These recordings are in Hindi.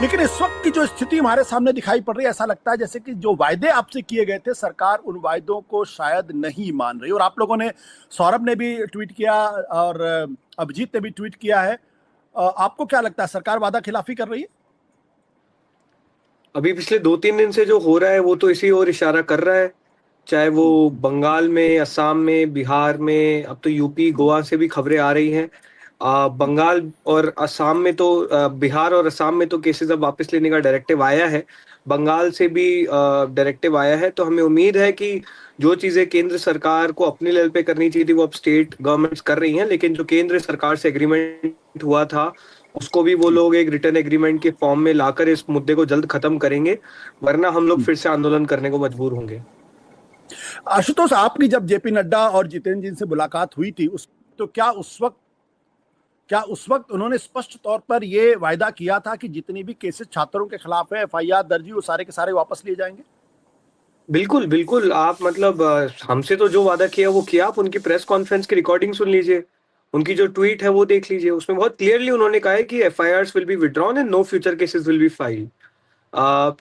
लेकिन इस वक्त की जो स्थिति हमारे सामने दिखाई पड़ रही है, ऐसा लगता है जैसे कि जो वायदे आपसे किए गए थे, सरकार उन वायदों को शायद नहीं मान रही। और आप लोगों ने, सौरभ ने भी ट्वीट किया और अभिजीत ने भी ट्वीट किया है। आपको क्या लगता है, सरकार वादा खिलाफी कर रही है? अभी पिछले 2-3 दिन से जो हो रहा है वो तो इसी ओर इशारा कर रहा है। चाहे वो बंगाल में, असम में, बिहार में, अब तो यूपी गोवा से भी खबरें आ रही हैं। बंगाल और असम में तो बिहार और असम में तो केसेस अब वापस लेने का डायरेक्टिव आया है। बंगाल से भी डायरेक्टिव आया है, तो हमें उम्मीद है कि जो चीजें केंद्र सरकार को अपने लेवल पे करनी चाहिए थी वो अब स्टेट गवर्नमेंट्स कर रही हैं, लेकिन जो केंद्र सरकार से एग्रीमेंट हुआ था उसको भी वो लोग एक रिटर्न एग्रीमेंट के फॉर्म में लाकर इस मुद्दे को जल्द खत्म करेंगे, वरना हम लोग फिर से आंदोलन करने को मजबूर होंगे। आशुतोष, आपकी जब जेपी नड्डा और जितेंद्र जी से मुलाकात हुई थी, उस तो क्या उस वक्त उन्होंने स्पष्ट तौर पर यह वायदा किया था कि जितनी भी केसेस छात्रों के खिलाफ है, एफआईआर दर्ज हुई, वो सारे के सारे वापस लिए जाएंगे? बिल्कुल बिल्कुल, आप मतलब हमसे तो जो वादा किया वो किया। आप उनकी प्रेस कॉन्फ्रेंस की रिकॉर्डिंग सुन लीजिए, उनकी जो ट्वीट है वो देख लीजिए। उसमें बहुत क्लियरली उन्होंने कहा है कि FIRs will be withdrawn and no future cases will be filed.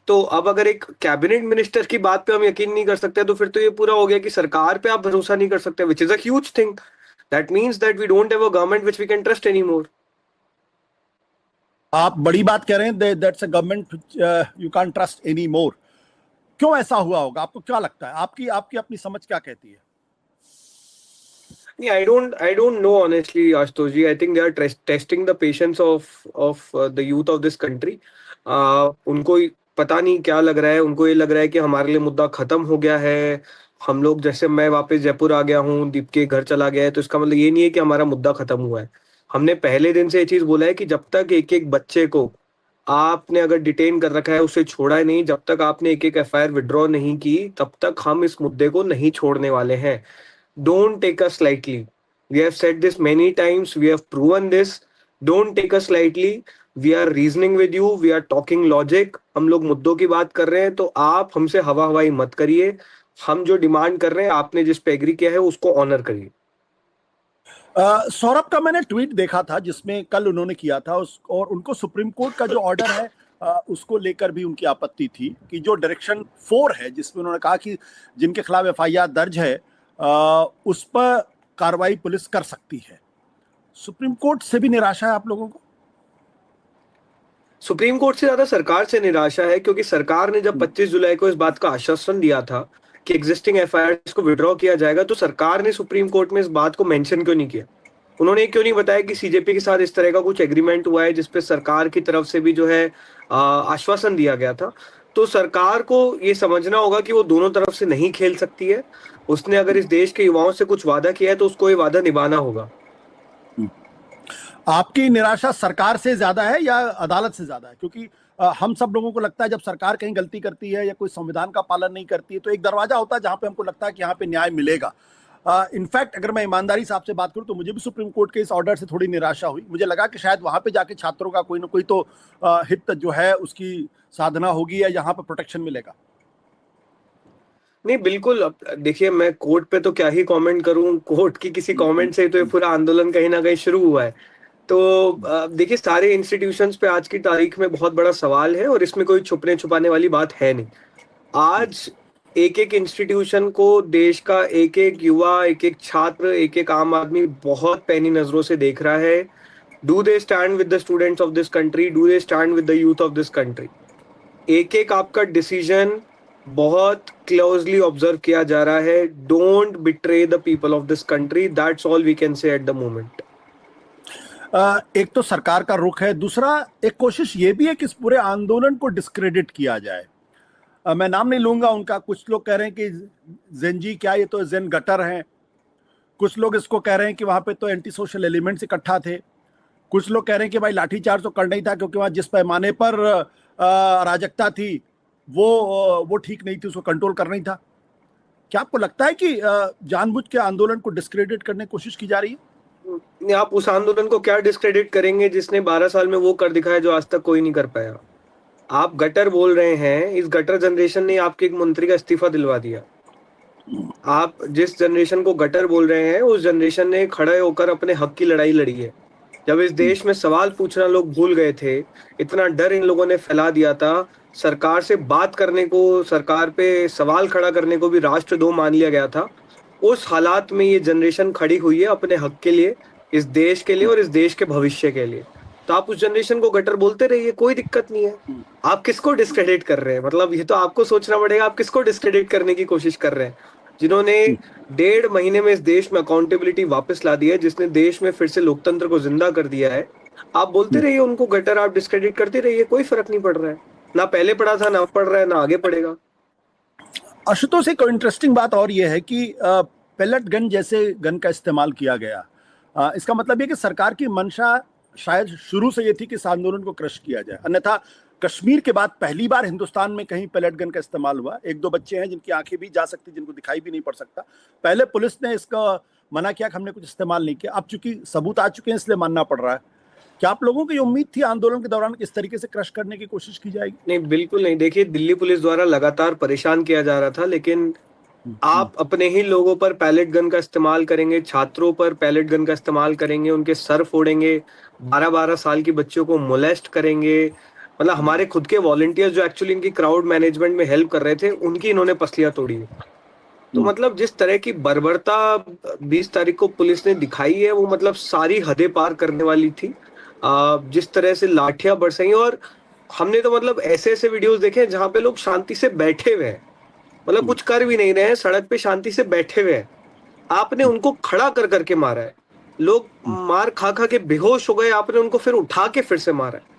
तो अब अगर एक कैबिनेट मिनिस्टर की बात पे हम यकीन नहीं कर सकते, तो फिर तो ये पूरा हो गया कि सरकार पे आप भरोसा नहीं कर सकते, which is a huge thing. That means that we don't have a government which we can trust any more. आप बड़ी बात कह रहे हैं, that's a government you can't trust any more. क्यों ऐसा हुआ होगा, आपको क्या लगता है? आपकी आपकी अपनी समझ क्या कहती है? नहीं, I don't know honestly, Ashutosh ji. I think they are testing the patience of the youth of this country. उनको पता नहीं क्या लग रहा है, उनको ये लग रहा है कि हमारे लिए मुद्दा खत्म हो गया है। हम लोग, जैसे मैं वापस जयपुर आ गया हूँ, दीप के घर चला गया है, तो इसका मतलब ये नहीं है कि हमारा मुद्दा खत्म हुआ है। हमने पहले दिन से ये चीज बोला है कि जब तक एक एक बच्चे को आपने अगर डिटेन कर रखा है, उसे छोड़ा है नहीं, जब तक आपने एक एक एफआईआर विड्रॉ नहीं की, तब तक हम इस मुद्दे को नहीं छोड़ने वाले हैं। Don't take us lightly. We have said this many times. We have proven this. Don't take us lightly. We are reasoning with you. We are talking logic. हम लोग मुद्दों की बात कर रहे हैं, तो आप हमसे हवा हवाई मत करिए। हम जो डिमांड कर रहे हैं, आपने जिस पे एग्री किया है उसको ऑनर करिए। सौरभ का मैंने ट्वीट देखा था जिसमें कल उन्होंने किया था और उनको सुप्रीम कोर्ट का जो ऑर्डर है उसको लेकर भी उनकी आपत्ति थी कि जो डायरेक्शन 4 है, जिसमें उन्होंने कहा कि जिनके खिलाफ एफआईआर दर्ज है उस पर कार्रवाई पुलिस कर सकती है। सुप्रीम कोर्ट से भी निराशा है आप लोगों को? सुप्रीम कोर्ट से ज्यादा सरकार से निराशा है, क्योंकि सरकार ने जब 25 जुलाई को इस बात का आश्वासन दिया था कि एग्जिस्टिंग एफआईआर को विड्रॉ किया जाएगा, तो सरकार ने सुप्रीम कोर्ट में इस बात को मेंशन क्यों नहीं किया? उन्होंने क्यों नहीं बताया कि सीजेपी के साथ इस तरह का कुछ एग्रीमेंट हुआ है जिसपे सरकार की तरफ से भी जो है आश्वासन दिया गया था। तो सरकार को ये समझना होगा कि वो दोनों तरफ से नहीं खेल सकती है। उसने अगर इस देश के युवाओं से कुछ वादा किया है तो उसको ये वादा निभाना होगा। आपकी निराशा सरकार से ज्यादा है या अदालत से ज्यादा है? क्योंकि हम सब लोगों को लगता है जब सरकार कहीं गलती करती है या कोई संविधान का पालन नहीं करती है, तो एक दरवाजा होता है जहां पे हमको लगता है कि यहाँ पे न्याय मिलेगा। इनफैक्ट अगर मैं ईमानदारी से आपसे बात करूं तो मुझे भी सुप्रीम कोर्ट के इस ऑर्डर से थोड़ी निराशा हुई। मुझे लगा कि शायद वहां पे जाके छात्रों का कोई ना कोई तो हित जो है उसकी साधना होगी या यहाँ पे प्रोटेक्शन मिलेगा। नहीं, बिल्कुल। अब देखिए, मैं कोर्ट पे तो क्या ही कमेंट करूं, कोर्ट की किसी कमेंट से ही तो ये पूरा आंदोलन कहीं ना कहीं शुरू हुआ है। तो देखिए, सारे इंस्टीट्यूशंस पे आज की तारीख में बहुत बड़ा सवाल है, और इसमें कोई छुपने छुपाने वाली बात है नहीं। आज एक एक इंस्टीट्यूशन को देश का एक एक युवा, एक एक छात्र, एक एक आम आदमी बहुत पैनी नजरों से देख रहा है। Do they stand with the students of this country? Do they stand with the youth of this country? एक एक आपका डिसीजन बहुत क्लोजली ऑब्जर्व किया जा रहा है। Don't betray the people of this country, that's all we can say at the moment. एक तो सरकार का रुख है, दूसरा एक कोशिश ये भी है कि इस पूरे आंदोलन को डिस्क्रेडिट किया जाए। मैं नाम नहीं लूंगा उनका, कुछ लोग कह रहे हैं कि जेनजी क्या, ये तो जेन गटर हैं। कुछ लोग इसको कह रहे हैं कि वहां पे तो एंटी सोशल एलिमेंट्स इकट्ठा थे। कुछ लोग कह रहे हैं कि भाई लाठीचार्ज तो करना ही था, क्योंकि वहां जिस पैमाने पर अराजकता थी वो ठीक नहीं थी, उसको कंट्रोल करना ही था। क्या आपको लगता है कि जानबूझ के आंदोलन को डिस्क्रेडिट करने की कोशिश की जा रही है? आप उस आंदोलन को क्या डिस्क्रेडिट करेंगे जिसने 12 साल में वो कर दिखाया जो आज तक कोई नहीं कर पाया? आप गटर बोल रहे हैं, इस गटर जनरेशन ने आपके एक मंत्री का इस्तीफा दिलवा दिया। आप जिस जनरेशन को गटर बोल रहे हैं, उस जनरेशन ने खड़े होकर अपने हक की लड़ाई लड़ी है। जब इस देश में सवाल पूछना लोग भूल गए थे, इतना डर इन लोगों ने फैला दिया था, सरकार से बात करने को, सरकार पे सवाल खड़ा करने को भी राष्ट्रद्रोह मान लिया गया था। उस हालात में ये जनरेशन खड़ी हुई है अपने हक के लिए, इस देश के लिए और इस देश के भविष्य के लिए। तो आप उस जनरेशन को गटर बोलते रहिए, कोई दिक्कत नहीं है। आप किसको डिस्क्रेडिट कर रहे हैं? मतलब ये तो आपको सोचना पड़ेगा, आप किसको डिस्क्रेडिट करने की कोशिश कर रहे हैं? जिन्होंने 1.5 महीने में इस देश में अकाउंटेबिलिटी वापस ला दी है, जिसने देश में फिर से लोकतंत्र को जिंदा कर दिया है, आप बोलते रहिए उनको गटर, आप डिस्क्रेडिट करते रहिए, कोई फर्क नहीं पड़ रहा है। ना पहले पड़ा था, ना पड़ रहा है, ना आगे पड़ेगा। आशुतोष, एक इंटरेस्टिंग बात और यह है कि पेलेट गन जैसे गन का इस्तेमाल किया गया, इसका मतलब ये कि सरकार की मंशा शायद शुरू से ये थी कि इस आंदोलन को क्रश किया जाए। अन्यथा कश्मीर के बाद पहली बार हिंदुस्तान में कहीं पेलेट गन का इस्तेमाल हुआ। 1-2 बच्चे हैं जिनकी आंखें भी जा सकती, जिनको दिखाई भी नहीं पड़ सकता। पहले पुलिस ने इसका मना किया कि हमने कुछ इस्तेमाल नहीं किया। अब चूंकि सबूत आ चुके हैं इसलिए मानना पड़ रहा है। क्या आप लोगों की उम्मीद थी आंदोलन के दौरान इस तरीके से क्रश करने की कोशिश की जाएगी? नहीं, बिल्कुल नहीं। देखिए, दिल्ली पुलिस द्वारा लगातार परेशान किया जा रहा था, लेकिन आप अपने ही लोगों पर पैलेट गन का इस्तेमाल करेंगे, छात्रों पर पैलेट गन का इस्तेमाल करेंगे, उनके सर फोड़ेंगे, 12-12 साल की बच्चियों को मोलेस्ट करेंगे। मतलब हमारे खुद के वॉलंटियर्स जो एक्चुअली इनकी क्राउड मैनेजमेंट में हेल्प कर रहे थे, उनकी इन्होंने पसलियां तोड़ी। तो मतलब जिस तरह की बर्बरता 20 तारीख को पुलिस ने दिखाई है, वो मतलब सारी हदें पार करने वाली थी। जिस तरह से लाठियां बरसाई, और हमने तो मतलब ऐसे ऐसे वीडियोस देखे हैं जहां पे लोग शांति से बैठे हुए हैं, मतलब कुछ कर भी नहीं रहे हैं, सड़क पे शांति से बैठे हुए हैं। आपने उनको खड़ा कर करके मारा है। लोग मार खा खा के बेहोश हो गए, आपने उनको फिर उठा के फिर से मारा है।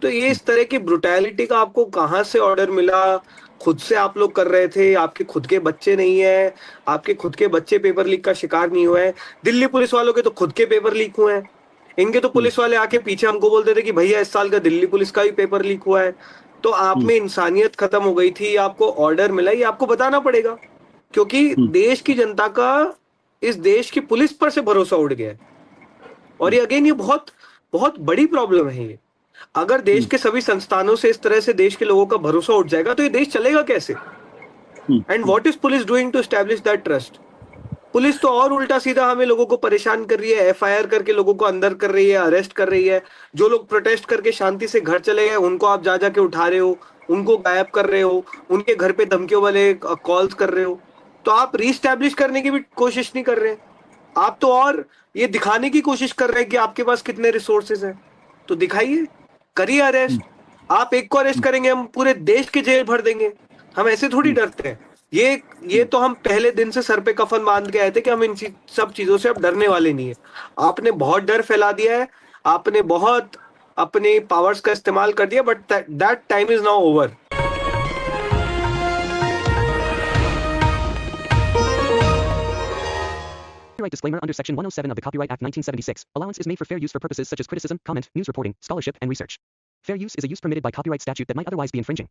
तो ये इस तरह की ब्रुटैलिटी का आपको कहाँ से ऑर्डर मिला? खुद से आप लोग कर रहे थे? आपके खुद के बच्चे नहीं है? आपके खुद के बच्चे पेपर लीक का शिकार नहीं हुए हैं? दिल्ली पुलिस वालों के तो खुद के पेपर लीक हुए हैं। इनके तो पुलिस वाले आके पीछे हमको बोलते थे कि भैया इस साल का दिल्ली पुलिस का भी पेपर लीक हुआ है। तो आप में इंसानियत खत्म हो गई थी, आपको ऑर्डर मिला, ये आपको बताना पड़ेगा, क्योंकि देश की जनता का इस देश की पुलिस पर से भरोसा उड़ गया है। और ये अगेन, ये बहुत बहुत बड़ी प्रॉब्लम है ये। अगर देश के सभी संस्थानों से इस तरह से देश के लोगों का भरोसा उठ जाएगा तो ये देश चलेगा कैसे? And what is police doing to establish that trust? Police तो और उल्टा सीधा हमें लोगों को परेशान कर रही है, एफआईआर करके लोगों को अंदर कर रही है, अरेस्ट कर रही है। जो लोग प्रोटेस्ट करके शांति से घर चले गए, उनको आप जा जाके उठा रहे हो, उनको गायब कर रहे हो, उनके घर पे धमकियों वाले कॉल्स कर रहे हो। तो आप रीस्टैब्लिश करने की भी कोशिश नहीं कर रहे। आप तो और ये दिखाने की कोशिश कर रहे हैं कि आपके पास कितने रिसोर्सेज हैं। तो दिखाइए, करिए अरेस्ट। आप एक को अरेस्ट करेंगे, हम पूरे देश के जेल भर देंगे। हम ऐसे थोड़ी डरते हैं। ये तो हम पहले दिन से सर पे कफन बांध के आए थे कि हम इन सब चीजों से अब डरने वाले नहीं है। आपने बहुत डर फैला दिया है, आपने बहुत अपने पावर्स का इस्तेमाल कर दिया, but that time is now over. Copyright disclaimer under Section 107 of the Copyright Act 1976. Allowance is made for fair use for purposes such as criticism, comment, news reporting, scholarship, and research. Fair use is a use permitted by copyright statute that might otherwise be infringing.